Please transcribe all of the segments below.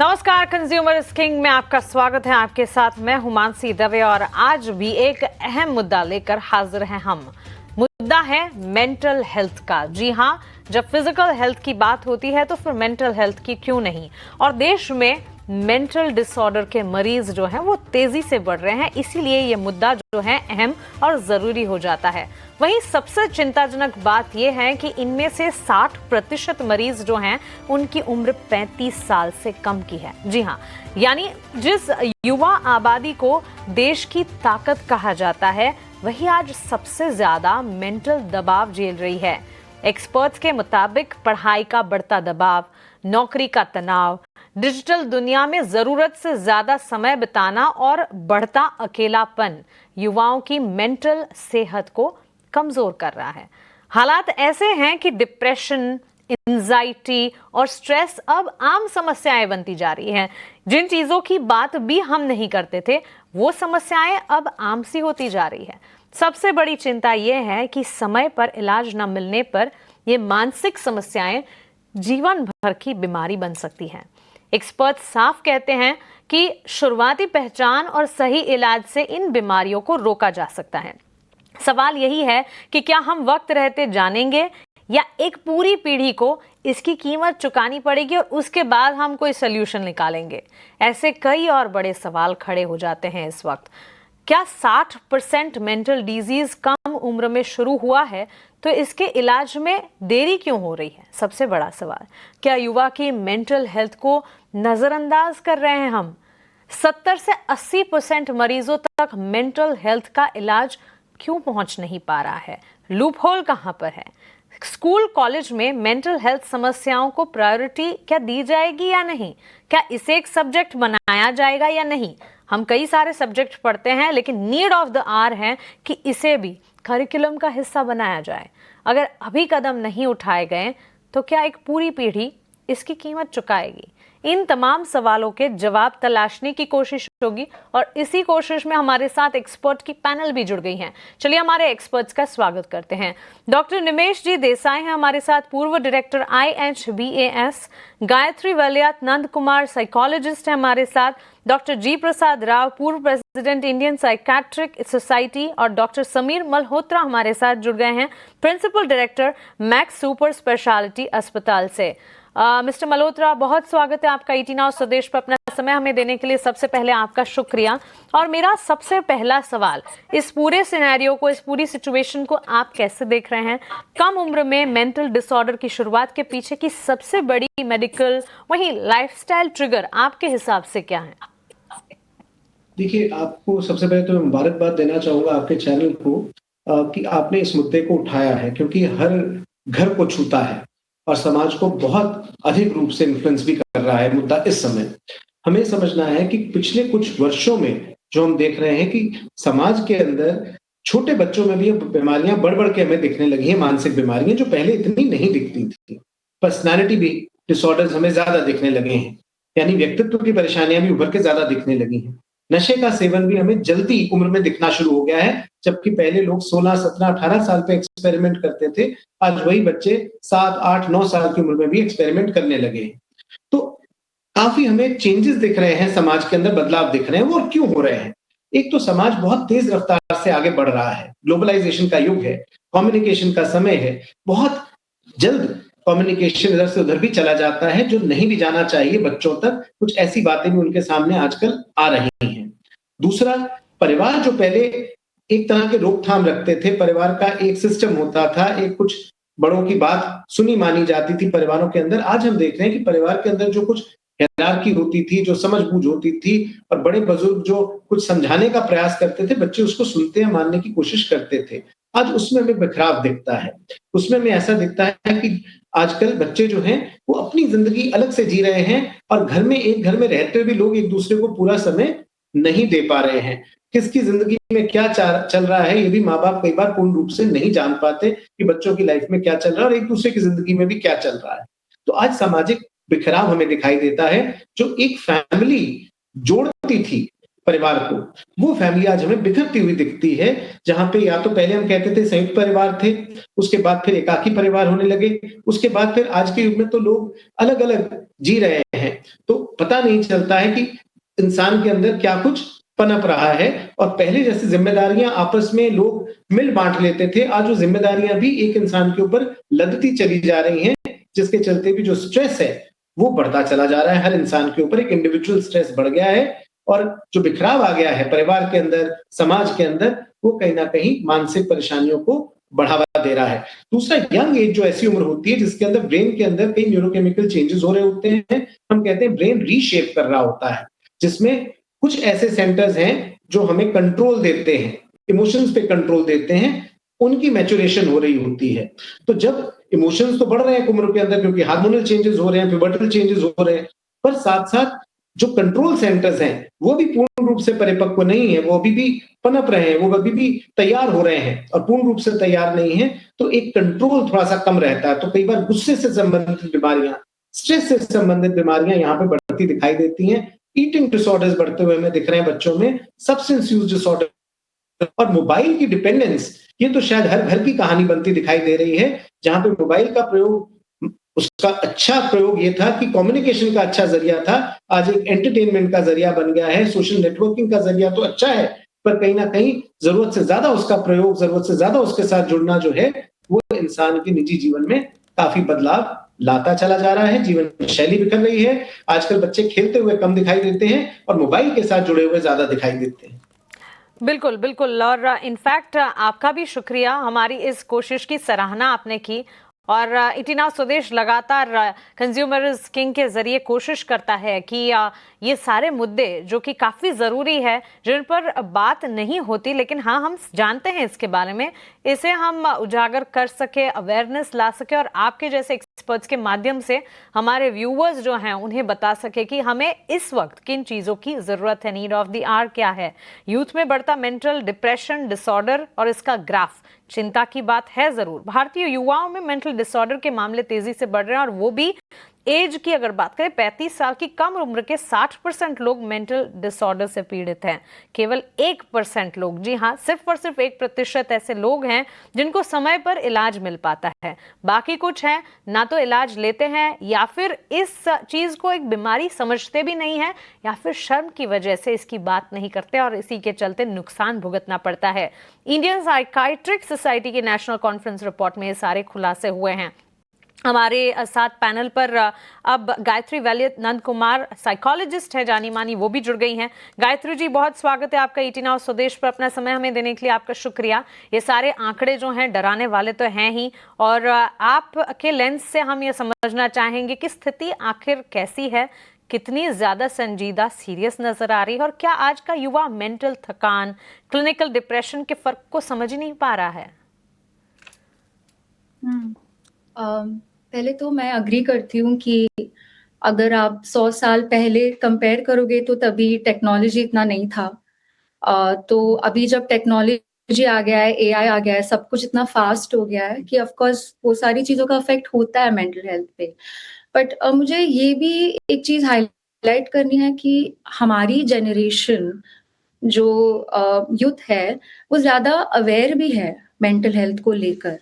नमस्कार, consumers king में आपका स्वागत है। आपके साथ मैं हूं मानसी दवे और आज भी एक अहम मुद्दा लेकर हाजिर हैं हम। मुद्दा है मेंटल हेल्थ का। जी हां, जब फिजिकल हेल्थ की बात होती है तो फिर मेंटल हेल्थ की क्यों नहीं। और देश में मेंटल डिसऑर्डर के मरीज जो हैं वो तेजी से बढ़ रहे हैं, इसीलिए ये मुद्दा जो है अहम और जरूरी हो जाता है। वहीं सबसे चिंताजनक बात यह है कि इनमें से 60% मरीज जो हैं उनकी उम्र 35 साल से कम की है। जी हां, यानी जिस युवा आबादी को देश की ताकत कहा जाता है वही आज सबसे ज्यादा मेंटल दबाव झेल रही है। एक्सपर्ट्स के मुताबिक पढ़ाई का बढ़ता दबाव, नौकरी का तनाव, डिजिटल दुनिया में जरूरत से ज्यादा समय बिताना और बढ़ता अकेलापन युवाओं की मेंटल सेहत को कमजोर कर रहा है। हालात ऐसे हैं कि डिप्रेशन, एंजाइटी और स्ट्रेस अब आम समस्याएं बनती जा रही हैं। जिन चीजों की बात भी हम नहीं करते थे वो समस्याएं अब आम सी होती जा रही है। सबसे बड़ी चिंता यह है कि समय पर इलाज न मिलने पर ये मानसिक समस्याएं जीवन भर की बीमारी बन सकती हैं। एक्सपर्ट साफ कहते हैं कि शुरुआती पहचान और सही इलाज से इन बीमारियों को रोका जा सकता है। सवाल यही है कि क्या हम वक्त रहते जानेंगे या एक पूरी पीढ़ी को इसकी कीमत चुकानी पड़ेगी और उसके बाद हम कोई सल्यूशन निकालेंगे। ऐसे कई और बड़े सवाल खड़े हो जाते हैं इस वक्त। क्या 60% मेंटल डिजीज कम उम्र में शुरू हुआ है तो इसके इलाज में देरी क्यों हो रही है? सबसे बड़ा सवाल। क्या युवा की मेंटल हेल्थ को नजरअंदाज कर रहे हैं हम? 70 से 80% मरीजों तक मेंटल हेल्थ का इलाज क्यों पहुंच नहीं पा रहा है? लूप होल कहां पर है? स्कूल कॉलेज में मेंटल हेल्थ समस्याओं को प्रायोरिटी क्या दी जाएगी या नहीं? क्या इसे एक सब्जेक्ट बनाया जाएगा या नहीं? हम कई सारे सब्जेक्ट पढ़ते हैं लेकिन नीड ऑफ द आवर है कि इसे भी करिकुलम का हिस्सा बनाया जाए। अगर अभी कदम नहीं उठाए गए तो क्या एक पूरी पीढ़ी इसकी कीमत चुकाएगी? इन तमाम सवालों के जवाब तलाशने की कोशिश होगी और इसी कोशिश में हमारे साथ एक्सपर्ट की पैनल भी जुड़ गई हैं। चलिए हमारे एक्सपर्ट्स का स्वागत करते हैं। डॉक्टर निमेश जी देसाई हैं हमारे साथ, पूर्व director IHBAS। Gayatri Valiyath Nand Kumar psychologist हैं हमारे साथ। डॉक्टर जी प्रसाद राव, पूर्व प्रेसिडेंट इंडियन साइकेट्रिक सोसाइटी। और डॉक्टर समीर मल्होत्रा हमारे साथ जुड़ गए हैं, principal director Max super speciality अस्पताल से। मिस्टर मल्होत्रा, बहुत स्वागत है आपका ET Now स्वदेश पर अपना समय हमें देने के लिए। सबसे पहले आपका शुक्रिया। और मेरा सबसे पहला सवाल, इस पूरे सिनेरियो को, इस पूरी सिचुएशन को आप कैसे देख रहे हैं? कम उम्र में मेंटल डिसऑर्डर की शुरुआत के पीछे की सबसे बड़ी मेडिकल वही लाइफस्टाइल ट्रिगर आपके हिसाब से क्या है? देखिए, आपको सबसे पहले तो मैं मुबारकबाद देना चाहूंगा आपके चैनल को कि आपने इस मुद्दे को उठाया है, क्योंकि हर घर को छूता है और समाज को बहुत अधिक रूप से इन्फ्लुएंस भी कर रहा है मुद्दा इस समय। हमें समझना है कि पिछले कुछ वर्षों में जो हम देख रहे हैं कि समाज के अंदर छोटे बच्चों में भी अब बीमारियां बढ़-बढ़ के हमें दिखने लगी हैं, मानसिक बीमारियां जो पहले इतनी नहीं दिखती थी। पर्सनैलिटी भी डिसऑर्डर्स हमें ज्यादा दिखने लगे हैं, यानी व्यक्तित्व की परेशानियां भी उभर के ज्यादा दिखने लगी हैं। नशे का सेवन भी हमें जल्दी उम्र में दिखना शुरू हो गया है, जबकि पहले लोग 16, 17, 18 साल पे एक्सपेरिमेंट करते थे। आज वही बच्चे 7, 8, 9 साल की उम्र में भी एक्सपेरिमेंट करने लगे हैं। तो काफी हमें चेंजेस दिख रहे हैं, समाज के अंदर बदलाव दिख रहे हैं। वो क्यों हो रहे हैं? एक तो समाज बहुत तेज रफ्तार से आगे बढ़ रहा है, ग्लोबलाइजेशन का युग है, कम्युनिकेशन का समय है। बहुत जल्द कम्युनिकेशन इधर से उधर भी चला जाता है, जो नहीं भी जाना चाहिए बच्चों तक, कुछ ऐसी बातें भी उनके सामने आजकल आ रही हैं। दूसरा, परिवार जो पहले एक तरह के रोकथाम रखते थे, परिवार का एक सिस्टम होता था, एक कुछ बड़ों की बात सुनी मानी जाती थी परिवारों के अंदर। आज हम देख रहे हैं कि परिवार के अंदर जो कुछ हायरार्की होती थी, जो समझ-बूझ होती थी और बड़े बुजुर्ग जो कुछ समझाने का प्रयास करते थे, बच्चे उसको सुनते हैं, मानने की कोशिश करते थे। आज उसमें हमें बिखराव दिखता है। उसमें हमें ऐसा दिखता है कि आजकल बच्चे जो हैं वो अपनी जिंदगी अलग से जी रहे हैं और एक घर में रहते हुए भी लोग एक दूसरे को पूरा समय नहीं दे पा रहे हैं। किसकी जिंदगी में क्या चल रहा है, ये भी माँ-बाप कई बार पूर्ण रूप से नहीं जान पाते कि बच्चों की लाइफ में क्या चल रहा है और एक दूसरे की जिंदगी में भी क्या चल रहा है। तो आज सामाजिक बिखराव हमें दिखाई देता है। जो एक फैमिली जोड़ती थी परिवार को, वो फैमिली आज हमें बिखरती हुई दिखती है, जहां पे या तो पहले हम कहते थे संयुक्त परिवार थे, उसके बाद फिर एकाकी परिवार होने लगे, उसके बाद फिर आज के युग में तो लोग अलग-अलग जी रहे हैं। तो पता नहीं चलता है कि इंसान के अंदर क्या कुछ पनप रहा है। और पहले जैसे ज़िम्मेदारियाँ आपस में लोग मिल बाँट लेते थे, आज वो ज़िम्मेदारियाँ भी एक इंसान के ऊपर लदती चली जा रही हैं, जिसके चलते भी जो स्ट्रेस है, वो बढ़ता चला जा रहा है। हर इंसान के ऊपर एक इंडिविजुअल स्ट्रेस बढ़ गया है और जो बिखराव आ गया है परिवार के अंदर, समाज के अंदर, वो कहीं न कहीं मानसिक परेशानियों को बढ़ावा दे रहा है। दूसरा, यंग एज जो ऐसी उम्र होती है जिसके अंदर ब्रेन के अंदर कई न्यूरोकेमिकल चेंजेस हो रहे होते हैं, हम कहते हैं ब्रेन रीशेप कर रहा होता है, जिसमें कुछ ऐसे सेंटर्स हैं जो हमें कंट्रोल देते हैं, इमोशंस पे कंट्रोल देते हैं, उनकी मैच्योरेशन हो रही होती है। तो जब इमोशंस तो बढ़ रहे हैं उम्र के अंदर क्योंकि हार्मोनल चेंजेस हो रहे हैं, प्यूबर्टल चेंजेस हो रहे हैं, पर साथ-साथ जो कंट्रोल सेंटर्स हैं, वो भी पूर्ण रूप से परिपक्व नहीं है, वो अभी भी पनप रहे हैं, वो अभी भी तैयार हो रहे हैं और पूर्ण रूप से तैयार नहीं है, तो एक कंट्रोल थोड़ा-सा कम रहता है। तो कई बार गुस्से से संबंधित बीमारियाँ, स्ट्रेस से संबंधित बीमारियाँ यहाँ पे बढ़ती दिखाई देती हैं। ईटिंग डिसऑर्डर्स बढ़ते हुए हमें दिख रहे हैं बच्चों में, सब्सटेंस यूज़ डिसऑर्डर और मोबाइल की डिपेंडेंस, ये तो शायद हर घर की कहानी बनती दिखाई दे रही है, जहाँ पे मोबाइल का प्रयोग उसका अच्छा प्रयोग ये था कि कम्युनिकेशन का अच्छा ज़रिया था, आज एक एंटरटेनमेंट का ज़रिया बन गया है, सोशल नेटवर्किंग का ज़रिया तो अच्छा है, पर कहीं न कहीं ज़रूरत से ज़्यादा उसका प्रयोग, ज़रूरत से ज़्यादा उसके साथ जुड़ना जो है, वो इंसान के निजी जीवन में काफ़ी बदलाव लाता चला जा रहा है, जीवन शैली बिखर रही है, आजकल बच्चे खेलते हुए कम दिखाई देते हैं और मोबाइल के साथ जुड़े हुए ज़्यादा दिखाई देते हैं। बिल्कुल, बिल्कुल और इनफैक्ट आपका भी शुक्रिया, हमारी इस कोशिश की सराहना आपने की और इटी नाउ स्वदेश लगातार कंज्यूमर इज किंग के ज़रिए कोशिश करता है कि ये सारे मुद्दे जो कि काफ़ी ज़रूरी है, जिन पर बात नहीं होती, लेकिन हाँ, हम जानते हैं इसके बारे में, इसे हम उजागर कर सके, अवेयरनेस ला सके और आपके जैसे एक्सपर्ट्स के माध्यम से हमारे व्यूवर्स जो हैं उन्हें बता सके कि हमें इस वक्त किन चीज़ों की ज़रूरत है, नीड ऑफ द आवर क्या है। यूथ में बढ़ता मेंटल डिप्रेशन डिसऑर्डर और इसका ग्राफ चिंता की बात है जरूर। भारतीय युवाओं में मेंटल डिसऑर्डर के मामले तेजी से बढ़ रहे हैं और वो भी एज की अगर बात करें 35 साल की कम उम्र के 60% लोग मेंटल डिसऑर्डर से पीड़ित हैं। केवल 1% लोग, जी हाँ, सिर्फ और सिर्फ 1% ऐसे लोग हैं जिनको समय पर इलाज मिल पाता है। बाकी कुछ हैं ना तो इलाज लेते हैं या फिर इस चीज को एक बीमारी समझते भी नहीं है या फिर शर्म की वजह से इसकी बात नहीं करते और इसी के चलते नुकसान भुगतना पड़ता है। इंडियन साइकाइट्रिक सोसाइटी की नेशनल कॉन्फ्रेंस रिपोर्ट में ये सारे खुलासे हुए हैं। हमारे साथ पैनल पर अब गायत्री वैलियत नंद कुमार साइकोलॉजिस्ट है जानी मानी, वो भी जुड़ गई हैं। गायत्री जी, बहुत स्वागत है आपका ईटी नाउ स्वदेश पर, अपना समय हमें देने के लिए आपका शुक्रिया। ये सारे आंकड़े जो हैं डराने वाले तो हैं ही और आपके लेंस से हम ये समझना चाहेंगे कि स्थिति आखिर कैसी है, कितनी ज्यादा संजीदा सीरियस नजर आ रही है और क्या आज का युवा मेंटल थकान, क्लिनिकल डिप्रेशन के फर्क को समझ ही नहीं पा रहा है? पहले तो मैं अग्री करती हूँ कि अगर आप 100 साल पहले कंपेयर करोगे तो तभी टेक्नोलॉजी इतना नहीं था। तो अभी जब टेक्नोलॉजी आ गया है, एआई आ गया है, सब कुछ इतना फास्ट हो गया है कि ऑफ कोर्स वो सारी चीज़ों का इफ़ेक्ट होता है मेंटल हेल्थ पे। बट मुझे ये भी एक चीज़ हाइलाइट करनी है कि हमारी जनरेशन जो यूथ है, वो ज़्यादा अवेयर भी है मेंटल हेल्थ को लेकर।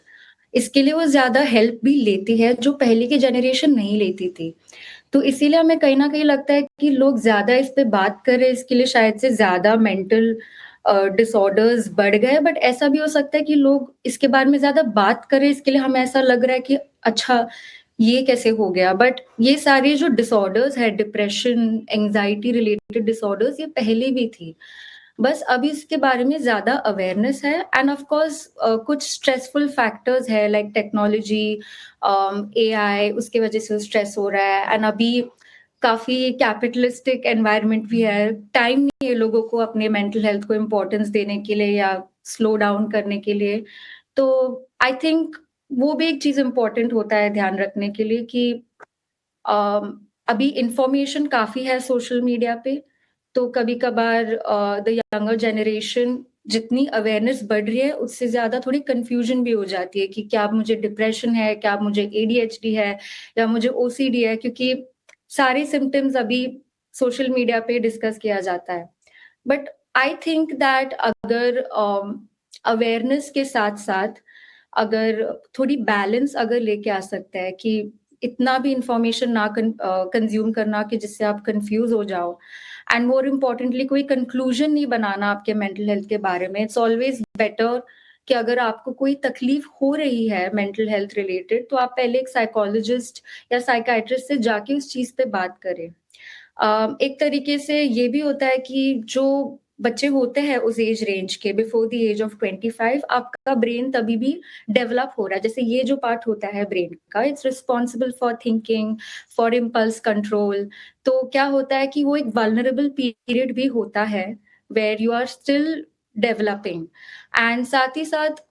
इसके लिए वो ज़्यादा हेल्प भी लेती है, जो पहले की जनरेशन नहीं लेती थी। तो इसीलिए हमें कहीं न कहीं लगता है कि लोग ज़्यादा इस पे बात कर रहे हैं, इसके लिए शायद से ज़्यादा मेंटल डिसऑर्डर्स बढ़ गए। बट ऐसा भी हो सकता है कि लोग इसके बारे में ज़्यादा बात करें, इसके लिए हमें ऐसा लग रहा है कि अच्छा, ये कैसे हो गया? बट ये सारे जो डिसऑर्डर्स हैं, डिप्रेशन, एंग्ज़ायटी रिलेटेड डिसऑर्डर्स, ये पहले भी थी। बस अभी इसके बारे में ज़्यादा अवेयरनेस है एंड ऑफ कोर्स कुछ स्ट्रेसफुल फैक्टर्स है लाइक टेक्नोलॉजी, एआई, उसकी वजह से स्ट्रेस हो रहा है एंड अभी काफ़ी कैपिटलिस्टिक एनवायरनमेंट भी है। टाइम नहीं है लोगों को अपने मेंटल हेल्थ को इम्पोर्टेंस देने के लिए या स्लो डाउन करने के लिए। तो आई थिंक वो भी एक चीज़ इम्पोर्टेंट होता है ध्यान रखने के लिए कि अभी इन्फॉर्मेशन काफ़ी है सोशल मीडिया पे, तो कभी-कभार द यंगर जनरेशन जितनी अवेयरनेस बढ़ रही है, उससे ज़्यादा थोड़ी कन्फ्यूजन भी हो जाती है कि क्या मुझे डिप्रेशन है, क्या मुझे एडीएचडी है या मुझे ओसीडी है, क्योंकि सारे सिम्पटम्स अभी सोशल मीडिया पे डिस्कस किया जाता है। बट आई थिंक दैट अगर अवेयरनेस के साथ-साथ अगर थोड़ी बैलेंस अगर लेके आ सकता है कि इतना भी इंफॉर्मेशन ना कंज्यूम करना कि जिससे आप कंफ्यूज हो जाओ, एंड मोर इम्पोर्टेंटली कोई कंक्लूजन नहीं बनाना आपके मेंटल हेल्थ के बारे में। इट्स ऑलवेज बेटर कि अगर आपको कोई तकलीफ हो रही है मेंटल हेल्थ रिलेटेड, तो आप पहले एक साइकोलॉजिस्ट या साइकाइट्रिस्ट से जाके उस चीज पे बात करें। एक तरीके से ये भी होता है कि जो बच्चे होते हैं उस एज रेंज के, बिफोर द एज ऑफ 25, आपका ब्रेन तभी भी डेवलप हो रहा है। जैसे ये जो पार्ट होता है ब्रेन का, it's responsible for thinking, for impulse control. तो क्या होता है कि वो एक वल्नरेबल पीरियड भी होता है where you are still developing. And साथ ही साथ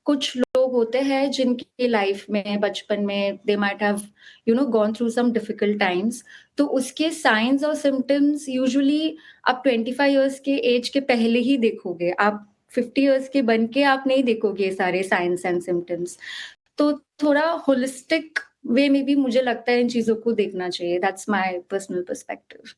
कुछ लोग होते हैं जिनकी लाइफ में बचपन में they might have gone through some difficult times, तो उसके साइंस और सिम्टम्स यूजुअली आप 25 इयर्स के एज के पहले ही देखोगे। आप 50 इयर्स के बन के आप नहीं देखोगे ये सारे साइंस एंड सिम्टम्स। तो थोड़ा होलिस्टिक वे में भी मुझे लगता है इन चीजों को देखना चाहिए। That's my personal perspective.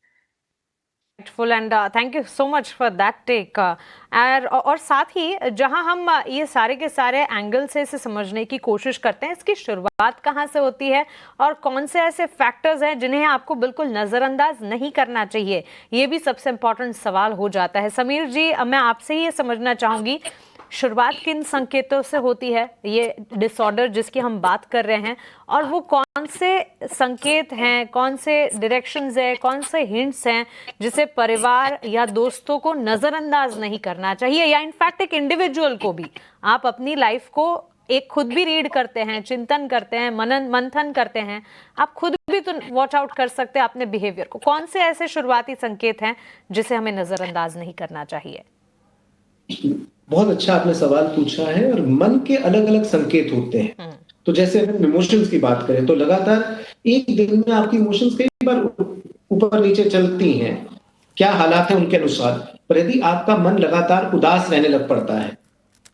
Full and thank you so much for that take. और साथ ही जहां हम ये सारे के सारे एंगल से इसे समझने की कोशिश करते हैं, इसकी शुरुआत कहां से होती है और कौन से ऐसे फैक्टर्स हैं जिन्हें आपको बिल्कुल नज़रअंदाज नहीं करना चाहिए, ये भी सबसे इम्पोर्टेंट सवाल हो जाता है। समीर जी, मैं आपसे ये समझना चाहूँगी, शुरुआत किन संकेतों से होती है ये डिसऑर्डर जिसकी हम बात कर रहे हैं, और वो कौन से संकेत हैं, कौन से डायरेक्शंस हैं, कौन से हिंट्स हैं जिसे परिवार या दोस्तों को नज़रअंदाज नहीं करना चाहिए, या इनफैक्ट एक इंडिविजुअल को भी? आप अपनी लाइफ को एक खुद भी रीड करते हैं, चिंतन करते हैं, मनन मंथन करते हैं, आप खुद भी तो वॉच आउट कर सकते हैं अपने बिहेवियर को। कौन से ऐसे शुरुआती संकेत हैं जिसे हमें नज़रअंदाज नहीं करना चाहिए? बहुत अच्छा आपने सवाल पूछा है। और मन के अलग अलग संकेत होते हैं। तो जैसे अगर इमोशंस की बात करें तो लगातार एक दिन में आपकी इमोशंस कई बार ऊपर नीचे चलती हैं, क्या हालात है उनके अनुसार। पर यदि आपका मन लगातार उदास रहने लग पड़ता है,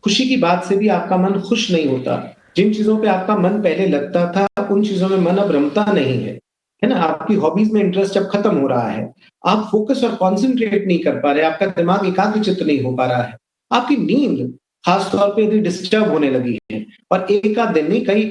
खुशी की बात से भी आपका मन खुश नहीं होता, जिन चीजों पे आपका मन पहले लगता था उन चीजों में मन अब रमता नहीं है ना, आपकी हॉबीज में इंटरेस्ट अब खत्म हो रहा है, आप फोकस और कॉन्सेंट्रेट नहीं कर पा रहे, आपका दिमाग एकाग्रचित्त नहीं हो पा रहा है, आपकी नींद खासतौर पे यदि डिस्टर्ब होने लगी है और एक आध दिन नहीं कई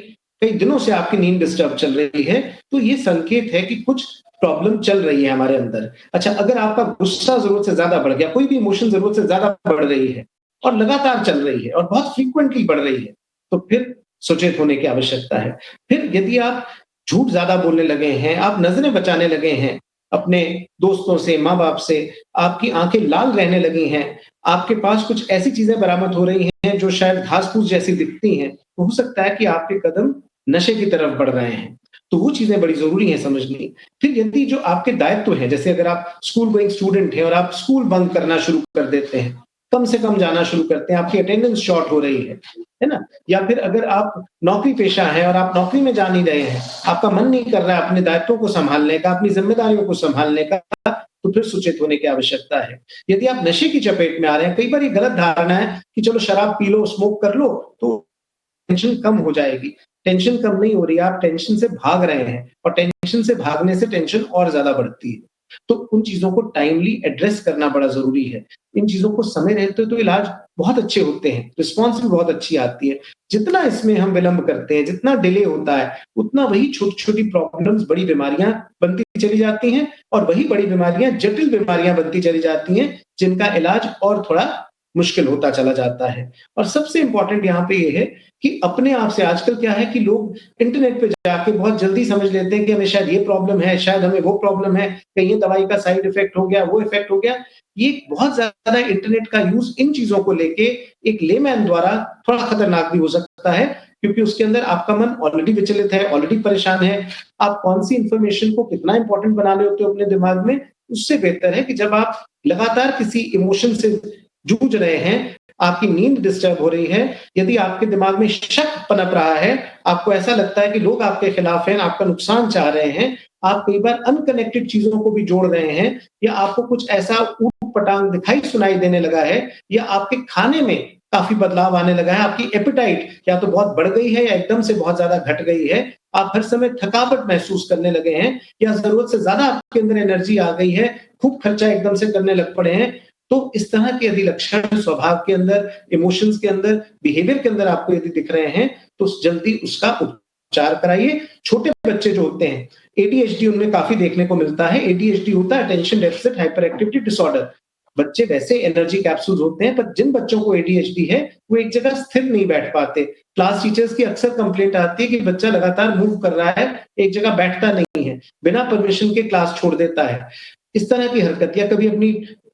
कई दिनों से आपकी नींद डिस्टर्ब चल रही है, तो ये संकेत है कि कुछ प्रॉब्लम चल रही है हमारे अंदर। अच्छा, अगर आपका गुस्सा जरूरत से ज्यादा बढ़ गया, कोई भी इमोशन जरूरत से ज्यादा बढ़ रही है और लगातार चल रही है और बहुत फ्रीक्वेंटली बढ़ रही है, तो फिर सचेत होने की आवश्यकता है। फिर यदि आप झूठ ज्यादा बोलने लगे हैं, आप नजरें बचाने लगे हैं अपने दोस्तों से, माँ बाप से, आपकी आंखें लाल रहने लगी हैं, आपके पास कुछ ऐसी चीजें बरामद हो रही हैं जो शायद घास फूस जैसी दिखती हैं, तो हो सकता है कि आपके कदम नशे की तरफ बढ़ रहे हैं। तो वो चीजें बड़ी जरूरी हैं समझनी। फिर यदि जो आपके दायित्व हैं, जैसे अगर आप स्कूल गोइंग स्टूडेंट हैं और आप स्कूल बंक करना शुरू कर देते हैं, कम से कम जाना शुरू करते हैं, आपकी अटेंडेंस शॉर्ट हो रही है ना, या फिर अगर आप नौकरी पेशा हैं और आप नौकरी में जा नहीं रहे हैं, आपका मन नहीं कर रहा है अपने दायित्वों को संभालने का, अपनी जिम्मेदारियों को संभालने का, तो फिर सचेत होने की आवश्यकता है। यदि आप नशे की चपेट में आ रहे हैं, कई बार ये गलत धारणा है कि चलो शराब पी लो, स्मोक कर लो तो टेंशन कम हो जाएगी। टेंशन कम नहीं हो रही, आप टेंशन से भाग रहे हैं और टेंशन से भागने से टेंशन और ज्यादा बढ़ती है। तो उन चीजों को टाइमली एड्रेस करना बड़ा जरूरी है। इन चीजों को समय रहते तो इलाज बहुत अच्छे होते हैं, रिस्पॉन्स भी बहुत अच्छी आती है। जितना इसमें हम विलंब करते हैं, जितना डिले होता है, उतना वही छोटी छोटी प्रॉब्लम्स, बड़ी बीमारियां बनती चली जाती हैं और वही बड़ी बीमारियां जटिल बीमारियां बनती चली जाती हैं, जिनका इलाज और थोड़ा मुश्किल होता चला जाता है। और सबसे इंपॉर्टेंट यहाँ पे ये है कि अपने आप से, आजकल क्या है कि लोग इंटरनेट पे जाके बहुत जल्दी समझ लेते हैं कि हमें शायद ये प्रॉब्लम है, शायद हमें वो प्रॉब्लम है, कहीं ये दवाई का साइड इफेक्ट हो गया, वो इफेक्ट हो गया। ये बहुत ज्यादा इंटरनेट का यूज इन चीजों को लेके एक लेमैन द्वारा थोड़ा खतरनाक भी हो सकता है, क्योंकि उसके अंदर आपका मन ऑलरेडी विचलित है, ऑलरेडी परेशान है। आप कौन सी इंफॉर्मेशन को कितना इंपॉर्टेंट बना लेते हो अपने दिमाग में, उससे बेहतर है कि जब आप लगातार किसी इमोशन से जूझ रहे हैं, आपकी नींद डिस्टर्ब हो रही है, यदि आपके दिमाग में शक पनप रहा है, आपको ऐसा लगता है कि लोग आपके खिलाफ हैं, आपका नुकसान चाह रहे हैं, आप कई बार अनकनेक्टेड चीजों को भी जोड़ रहे हैं, या आपको कुछ ऐसा ऊट-पटांग दिखाई सुनाई देने लगा है, या आपके खाने में काफी बदलाव आने लगा है, आपकी एपेटाइट या तो बहुत बढ़ गई है या एकदम से बहुत ज्यादा घट गई है, आप हर समय थकावट महसूस करने लगे हैं, या जरूरत से ज्यादा आपके अंदर एनर्जी आ गई है, खूब खर्चा एकदम से करने लग पड़े हैं, तो इस तरह के यदि लक्षण स्वभाव के अंदर, इमोशंस के अंदर, बिहेवियर के अंदर आपको यदि दिख रहे हैं, तो जल्दी उसका उपचार कराइए। छोटे बच्चे जो होते हैं, एडीएचडी उनमें काफी देखने को मिलता है। एडीएचडी होता है attention deficit hyper activity disorder. बच्चे वैसे एनर्जी कैप्सूल होते हैं, पर जिन बच्चों को एडीएचडी है वो एक जगह स्थिर नहीं बैठ पाते। क्लास टीचर्स की अक्सर कंप्लेंट आती है कि बच्चा लगातार मूव कर रहा है, एक जगह बैठता नहीं है, बिना परमिशन के क्लास छोड़ देता है। इस तरह की हरकत, या कभी अपनी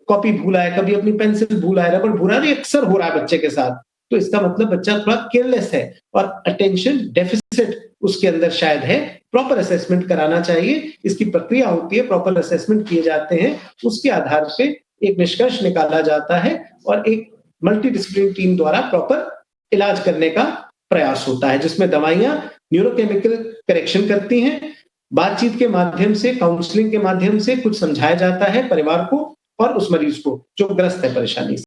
कॉपी भूला है, कभी अपनी पेंसिल भूला है, रबड़ भूला है, अक्सर हो रहा है बच्चे के साथ, तो इसका मतलब बच्चा थोड़ा केयरलेस है और अटेंशन डेफिसिट उसके अंदर शायद है। प्रॉपर असेसमेंट कराना चाहिए। इसकी प्रक्रिया होती है, प्रॉपर असेसमेंट किए जाते हैं, उसके आधार पे एक निष्कर्ष निकाला जाता है और एक मल्टी डिसिप्लिन टीम द्वारा प्रॉपर इलाज करने का प्रयास होता है, जिसमें दवाइयां न्यूरोकेमिकल करेक्शन करती हैं। बातचीत के माध्यम से, काउंसलिंग के माध्यम से कुछ समझाया जाता है परिवार को और उस मरीज को जो ग्रस्त है परेशानी से।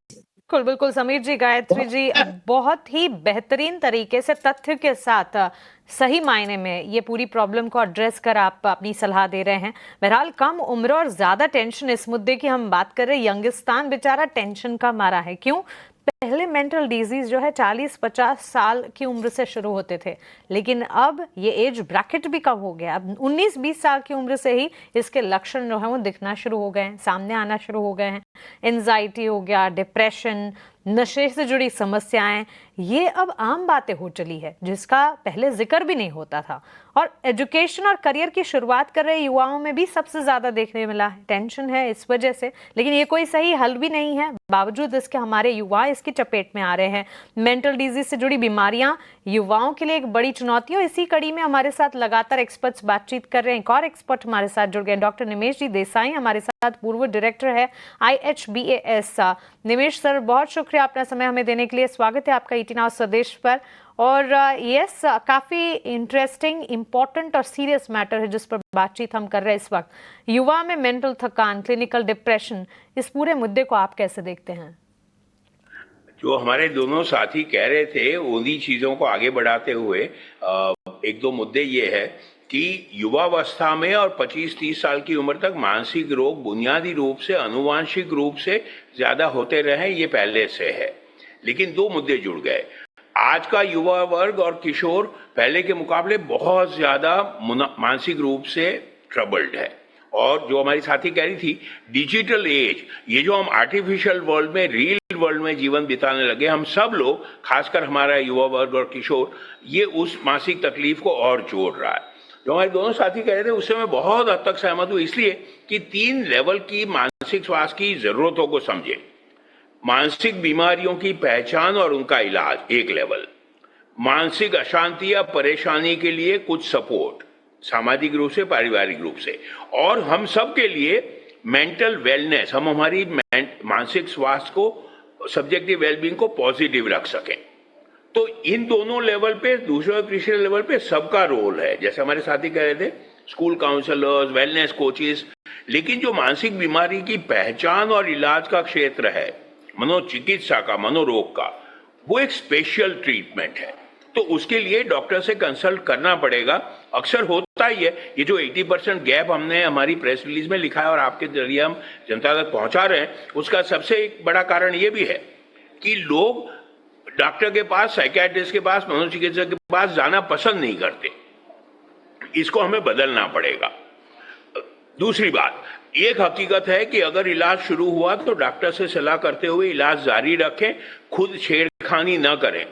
बिल्कुल बिल्कुल समीर जी, गायत्री जी बहुत ही बेहतरीन तरीके से तथ्य के साथ सही मायने में ये पूरी प्रॉब्लम को एड्रेस कर आप अपनी सलाह दे रहे हैं। बहरहाल कम उम्र और ज्यादा टेंशन, इस मुद्दे की हम बात कर रहे हैं। यंगिस्तान बेचारा टेंशन का मारा है। क्यों? पहले मेंटल डिजीज जो है 40-50 साल की उम्र से शुरू होते थे, लेकिन अब ये एज ब्रैकेट भी कम हो गया। अब 19-20 साल की उम्र से ही इसके लक्षण जो है वो दिखना शुरू हो गए हैं, सामने आना शुरू हो गए हैं। एंजाइटी हो गया, डिप्रेशन, नशे से जुड़ी समस्याएं, ये अब आम बातें हो चली है, जिसका पहले जिक्र भी नहीं होता था। और एजुकेशन और करियर की शुरुआत कर रहे युवाओं में भी सबसे ज्यादा देखने मिला है टेंशन है इस वजह से। लेकिन ये कोई सही हल भी नहीं है, बावजूद इसके हमारे युवा इसकी चपेट में आ रहे हैं। मेंटल डिजीज से जुड़ी बीमारियां युवाओं के लिए एक बड़ी चुनौती है। इसी कड़ी में हमारे साथ लगातार एक्सपर्ट्स बातचीत कर रहे हैं। एक और एक्सपर्ट हमारे साथ जुड़ गए, डॉक्टर निमेश जी देसाई हमारे साथ, पूर्व डायरेक्टर है IHBAS। निमेश सर, बहुत शुक्रिया अपना समय हमें देने के लिए। स्वागत है आपका ET Now स्वदेश पर। और यस, काफी इंटरेस्टिंग, इंपॉर्टेंट और सीरियस मैटर है जिस पर बातचीत हम कर रहे हैं इस वक्त। युवा में मेंटल थकान, क्लिनिकल डिप्रेशन, इस पूरे मुद्दे को आप कैसे देखते हैं? जो हमारे दोनों साथी कह रहे थे, उन्हीं चीजों को आगे बढ़ाते हुए एक दो मुद्दे ये है कि युवावस्था में और 25-30 साल की उम्र तक मानसिक रोग बुनियादी रूप से आनुवांशिक रूप से ज्यादा होते रहे, ये पहले से है। लेकिन दो मुद्दे जुड़ गए। आज का युवा वर्ग और किशोर पहले के मुकाबले बहुत ज्यादा मानसिक रूप से ट्रबल्ड है। और जो हमारी साथी कह रही थी, डिजिटल एज, ये जो हम आर्टिफिशियल वर्ल्ड में, रियल वर्ल्ड में जीवन बिताने लगे, हम सब लोग, खासकर हमारा युवा वर्ग और किशोर, ये उस मानसिक तकलीफ को और जोड़ रहा है। जो हमारे दोनों साथी कह रहे थे उससे मैं बहुत हद तक सहमत हूँ, इसलिए कि 3 लेवल की मानसिक स्वास्थ्य की जरूरतों को समझे। मानसिक बीमारियों की पहचान और उनका इलाज एक लेवल, मानसिक अशांति या परेशानी के लिए कुछ सपोर्ट, सामाजिक रूप से, पारिवारिक रूप से, और हम सब के लिए मेंटल वेलनेस, हम हमारी मानसिक स्वास्थ्य को, सब्जेक्टिव वेलबींग को पॉजिटिव रख सकें। तो इन दोनों लेवल पे, दूसरे और तीसरे लेवल पे सबका रोल है। जैसे हमारे साथी कह रहे थे, स्कूल काउंसलर्स, वेलनेस कोचेस। लेकिन जो मानसिक बीमारी की पहचान और इलाज का क्षेत्र है, मनोचिकित्सा का, मनोरोग का, वो एक स्पेशल ट्रीटमेंट है। तो उसके लिए डॉक्टर से कंसल्ट करना पड़ेगा। अक्सर होता ही है, ये जो 80% गैप हमने हमारी प्रेस रिलीज में लिखा है और आपके जरिए हम जनता तक पहुंचा रहे हैं, उसका सबसे एक बड़ा कारण ये भी है कि लोग डॉक्टर के पास, साइकियाट्रिस्ट के पास, मनोचिकित्सक के पास जाना पसंद नहीं करते। इसको हमें बदलना पड़ेगा। दूसरी बात, एक हकीकत है कि अगर इलाज शुरू हुआ तो डॉक्टर से सलाह करते हुए इलाज जारी रखें, खुद छेड़खानी न करें।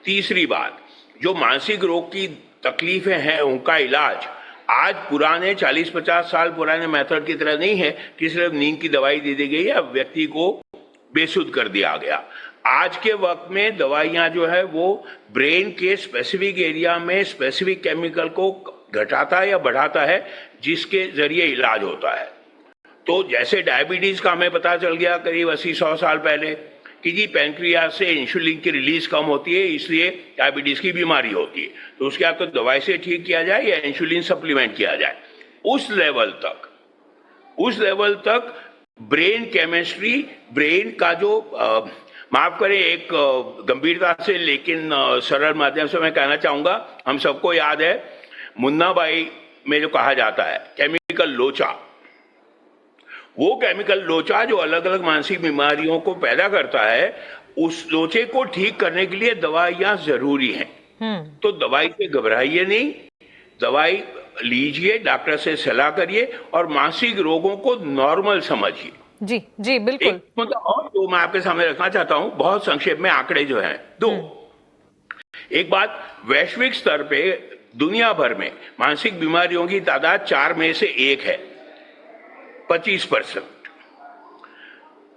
तीसरी बात, जो मानसिक रोग की तकलीफें हैं उनका इलाज आज पुराने 40-50 साल पुराने मेथड की तरह नहीं है कि सिर्फ नींद की दवाई दे दी गई या व्यक्ति को बेसुध कर दिया गया। आज के वक्त में दवाइयां जो है वो ब्रेन के स्पेसिफिक एरिया में स्पेसिफिक केमिकल को घटाता है या बढ़ाता है, जिसके जरिए इलाज होता है। तो जैसे डायबिटीज का हमें पता चल गया करीब 80-100 साल पहले कि जी पैंक्रियास से इंसुलिन की रिलीज कम होती है, इसलिए डायबिटीज की बीमारी होती है, तो उसके आप तो दवाई से ठीक किया जाए या इंसुलिन सप्लीमेंट किया जाए। उस लेवल तक ब्रेन केमिस्ट्री, ब्रेन का जो माफ करें एक गंभीरता से लेकिन सरल माध्यम से मैं कहना चाहूंगा, हम सबको याद है मुन्ना भाई में जो कहा जाता है केमिकल लोचा, वो केमिकल लोचा जो अलग अलग मानसिक बीमारियों को पैदा करता है, उस लोचे को ठीक करने के लिए दवाइयां जरूरी हैं। तो दवाई से घबराइए नहीं, दवाई लीजिए, डॉक्टर से सलाह करिए और मानसिक रोगों को नॉर्मल समझिए। जी जी बिल्कुल। एक मुद्दा और जो मैं आपके सामने रखना चाहता हूं, बहुत संक्षेप में आंकड़े जो हैं दो। एक बात, वैश्विक स्तर पे दुनिया भर में मानसिक बीमारियों की तादाद 4 में से 1 है, 25%।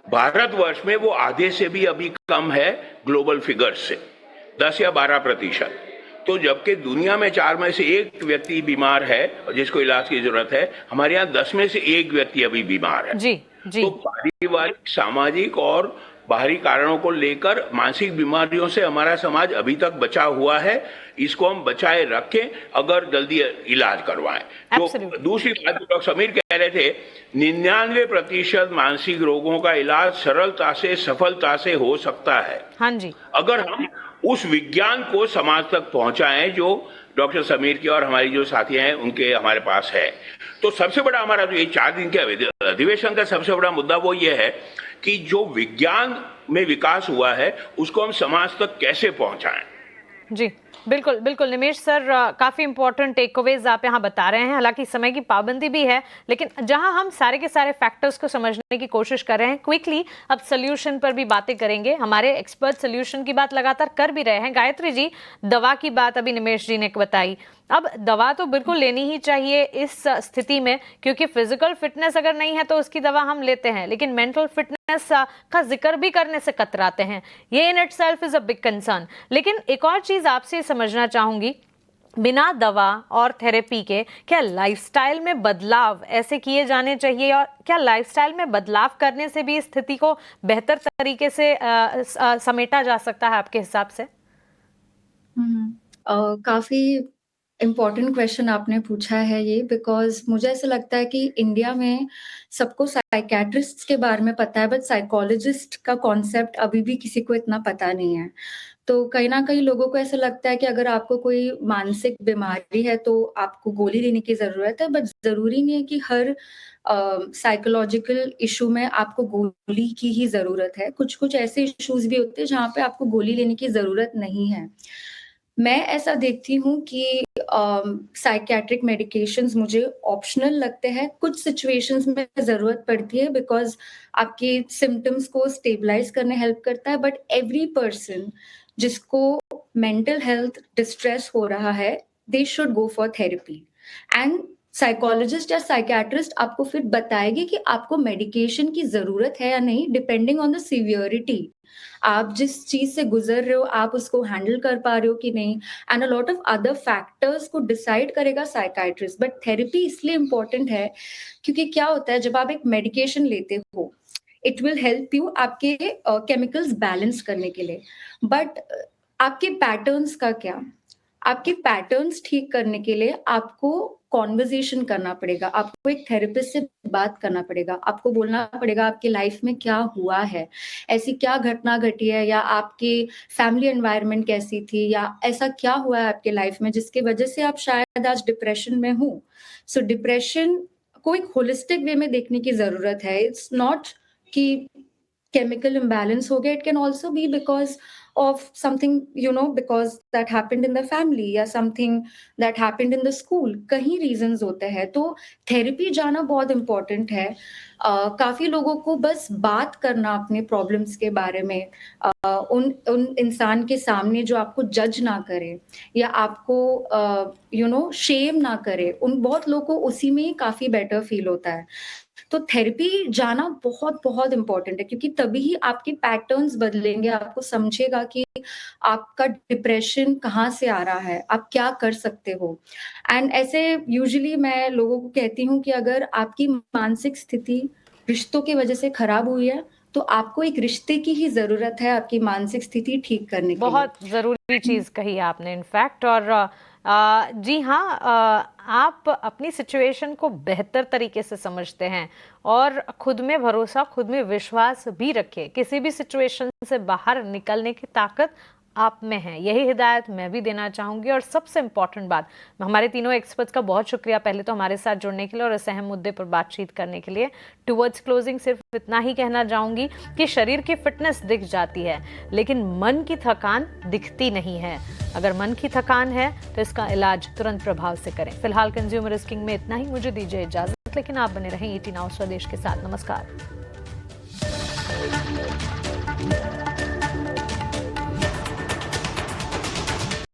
भारतवर्ष में वो आधे से भी अभी कम है ग्लोबल फिगर्स से, 10 या 12%। तो जबकि दुनिया में 4 में से 1 व्यक्ति बीमार है और जिसको इलाज की जरूरत है, हमारे यहाँ 10 में से 1 व्यक्ति अभी बीमार है। जी जी। तो पारिवारिक, सामाजिक और बाहरी कारणों को लेकर मानसिक बीमारियों से हमारा समाज अभी तक बचा हुआ है। इसको हम बचाए रखें, अगर जल्दी इलाज करवाएं। तो दूसरी बात जो डॉक्टर समीर कह रहे थे, 99% मानसिक रोगों का इलाज सरलता से, सफलता से हो सकता है। हाँ जी। अगर हम उस विज्ञान को समाज तक पहुंचाएं जो डॉक्टर समीर की और हमारी जो साथी हैं उनके हमारे पास है। तो सबसे बड़ा हमारा जो ये 4 दिन के अधिवेशन का सबसे बड़ा मुद्दा वो ये है कि जो विज्ञान में विकास हुआ है उसको हम समाज तक कैसे पहुंचाएं। जी बिल्कुल बिल्कुल निमेश सर, काफी इंपॉर्टेंट टेकअवेज आप यहाँ बता रहे हैं। हालांकि समय की पाबंदी भी है, लेकिन जहां हम सारे के सारे फैक्टर्स को समझने की कोशिश कर रहे हैं, क्विकली अब सोल्यूशन पर भी बातें करेंगे। हमारे एक्सपर्ट सोल्यूशन की बात लगातार कर भी रहे हैं। गायत्री जी, दवा की बात अभी निमेश जी ने बताई, अब दवा तो बिल्कुल लेनी ही चाहिए इस स्थिति में, क्योंकि फिजिकल फिटनेस अगर नहीं है तो उसकी दवा हम लेते हैं, लेकिन मेंटल फिटनेस का जिक्र भी करने से कतराते हैं। ये in itself is a big concern. लेकिन एक और चीज आपसे समझना चाहूंगी, बिना दवा और थेरेपी के क्या लाइफस्टाइल में बदलाव ऐसे किए जाने चाहिए, और क्या लाइफस्टाइल में बदलाव करने से भी स्थिति को बेहतर तरीके से समेटा जा सकता है आपके हिसाब से? काफी इम्पॉर्टेंट क्वेश्चन आपने पूछा है ये, बिकॉज मुझे ऐसा लगता है कि इंडिया में सबको साइकेट्रिस्ट के बारे में पता है, बट साइकोलॉजिस्ट का कॉन्सेप्ट अभी भी किसी को इतना पता नहीं है। तो कहीं ना कहीं लोगों को ऐसा लगता है कि अगर आपको कोई मानसिक बीमारी है तो आपको गोली लेने की जरूरत है, बट जरूरी नहीं है कि हर साइकोलॉजिकल इशू में आपको गोली की ही जरूरत है। कुछ कुछ ऐसे इश्यूज भी होते हैं जहाँ पे आपको गोली लेने की जरूरत नहीं है। मैं ऐसा देखती हूँ कि साइकियाट्रिक मेडिकेशंस मुझे ऑप्शनल लगते हैं, कुछ सिचुएशंस में ज़रूरत पड़ती है, बिकॉज आपके सिम्टम्स को स्टेबलाइज करने हेल्प करता है। बट एवरी पर्सन जिसको मेंटल हेल्थ डिस्ट्रेस हो रहा है, they should go for therapy. And psychologist या साइकियाट्रिस्ट आपको फिर बताएगी कि आपको मेडिकेशन की ज़रूरत है या नहीं, डिपेंडिंग ऑन द सीवियरिटी। आप जिस चीज से गुजर रहे हो, आप उसको हैंडल कर पा रहे हो कि नहीं, and a lot of other factors को डिसाइड करेगा साइकाइट्रिस्ट। बट थेरेपी इसलिए इंपॉर्टेंट है क्योंकि क्या होता है, जब आप एक मेडिकेशन लेते हो, इट विल हेल्प यू आपके केमिकल्स बैलेंस करने के लिए। बट आपके पैटर्न्स का क्या, आपके पैटर्न्स ठीक करने के लिए आपको कॉन्वर्जेशन करना पड़ेगा, आपको एक थेरेपिस्ट से बात करना पड़ेगा, आपको बोलना पड़ेगा आपके लाइफ में क्या हुआ है, ऐसी क्या घटना घटी है, या आपकी फैमिली एनवायरनमेंट कैसी थी, या ऐसा क्या हुआ है आपके लाइफ में जिसकी वजह से आप शायद आज डिप्रेशन में हो। सो डिप्रेशन को एक होलिस्टिक वे में देखने की जरूरत है। इट्स नॉट कि chemical imbalance हो गया, it can also be because of something, because that happened in the family या something that happened in the school। कहीं reasons होते हैं, तो थेरेपी जाना बहुत important है। काफी लोगों को बस बात करना अपने प्रॉब्लम्स के बारे में, उन इंसान के सामने जो आपको जज ना करे या आपको शेम ना करे, उन बहुत लोगों को उसी में ही काफी बेटर फील होता है। तो थेरेपी जाना बहुत बहुत इंपॉर्टेंट है, क्योंकि तभी ही आपके पैटर्न्स बदलेंगे, आपको समझेगा कि आपका डिप्रेशन कहाँ से आ रहा है, आप क्या कर सकते हो। एंड ऐसे यूजुअली मैं लोगों को कहती हूँ कि अगर आपकी मानसिक स्थिति रिश्तों की वजह से खराब हुई है, तो आपको एक रिश्ते की ही जरूरत है आपकी मानसिक स्थिति ठीक करने के लिए। बहुत जरूरी चीज कही आपने इनफैक्ट। और जी हाँ, आप अपनी सिचुएशन को बेहतर तरीके से समझते हैं और खुद में भरोसा, खुद में विश्वास भी रखिए। किसी भी सिचुएशन से बाहर निकलने की ताकत आप में है। यही हिदायत मैं भी देना चाहूंगी। और सबसे इंपॉर्टेंट बात, मैं हमारे तीनों एक्सपर्ट्स का बहुत शुक्रिया पहले तो हमारे साथ जुड़ने के लिए और इस अहम मुद्दे पर बातचीत करने के लिए। टुवर्ड्स क्लोजिंग सिर्फ इतना ही कहना चाहूंगी कि शरीर की फिटनेस दिख जाती है लेकिन मन की थकान दिखती नहीं है। अगर मन की थकान है तो इसका इलाज तुरंत प्रभाव से करें। फिलहाल कंज्यूमर रिस्किंग में इतना ही। मुझे दीजिए इजाजत, लेकिन आप बने रहें 18 आवर्स स्वदेश के साथ। नमस्कार।